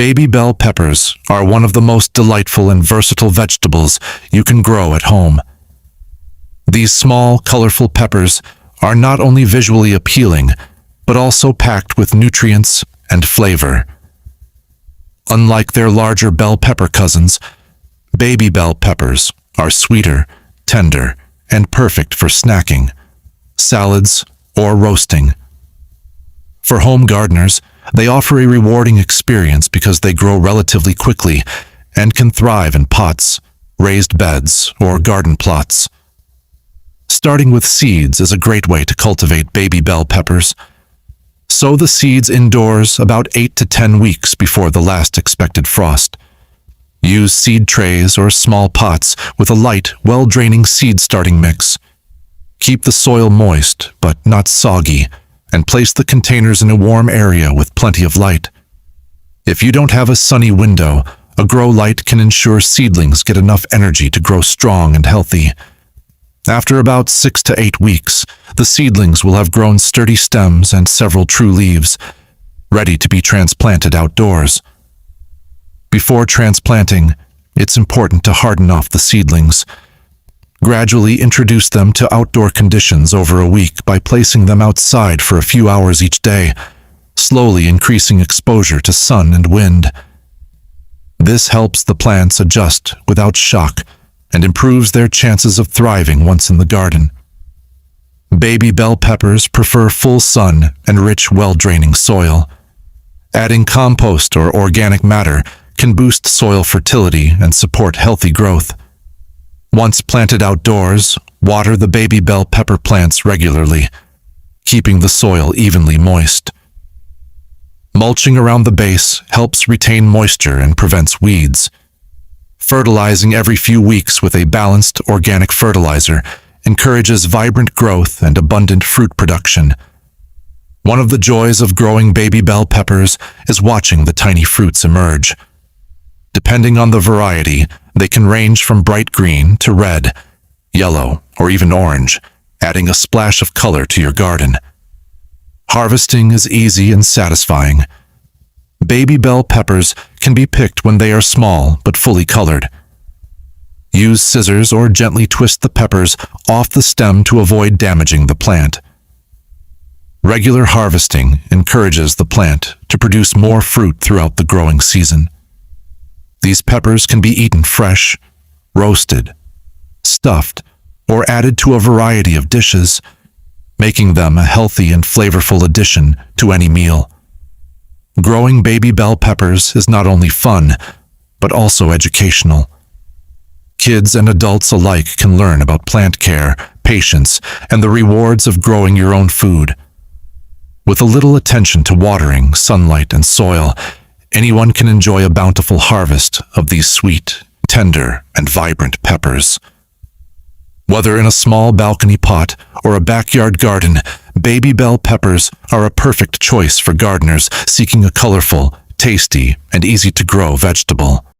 Baby bell peppers are one of the most delightful and versatile vegetables you can grow at home. These small, colorful peppers are not only visually appealing, but also packed with nutrients and flavor. Unlike their larger bell pepper cousins, baby bell peppers are sweeter, tender, and perfect for snacking, salads, or roasting. For home gardeners, they offer a rewarding experience because they grow relatively quickly and can thrive in pots, raised beds, or garden plots. Starting with seeds is a great way to cultivate baby bell peppers. Sow the seeds indoors about 8 to 10 weeks before the last expected frost. Use seed trays or small pots with a light, well-draining seed starting mix. Keep the soil moist but not soggy, and place the containers in a warm area with plenty of light. If you don't have a sunny window, a grow light can ensure seedlings get enough energy to grow strong and healthy. After about 6 to 8 weeks, the seedlings will have grown sturdy stems and several true leaves, ready to be transplanted outdoors. Before transplanting, it's important to harden off the seedlings. Gradually introduce them to outdoor conditions over a week by placing them outside for a few hours each day, slowly increasing exposure to sun and wind. This helps the plants adjust without shock and improves their chances of thriving once in the garden. Baby bell peppers prefer full sun and rich, well-draining soil. Adding compost or organic matter can boost soil fertility and support healthy growth. Once planted outdoors, water the baby bell pepper plants regularly, keeping the soil evenly moist. Mulching around the base helps retain moisture and prevents weeds. Fertilizing every few weeks with a balanced organic fertilizer encourages vibrant growth and abundant fruit production. One of the joys of growing baby bell peppers is watching the tiny fruits emerge. Depending on the variety, they can range from bright green to red, yellow, or even orange, adding a splash of color to your garden. Harvesting is easy and satisfying. Baby bell peppers can be picked when they are small but fully colored. Use scissors or gently twist the peppers off the stem to avoid damaging the plant. Regular harvesting encourages the plant to produce more fruit throughout the growing season. These peppers can be eaten fresh, roasted, stuffed, or added to a variety of dishes, making them a healthy and flavorful addition to any meal. Growing baby bell peppers is not only fun, but also educational. Kids and adults alike can learn about plant care, patience, and the rewards of growing your own food. With a little attention to watering, sunlight, and soil, anyone can enjoy a bountiful harvest of these sweet, tender, and vibrant peppers. Whether in a small balcony pot or a backyard garden, baby bell peppers are a perfect choice for gardeners seeking a colorful, tasty, and easy-to-grow vegetable.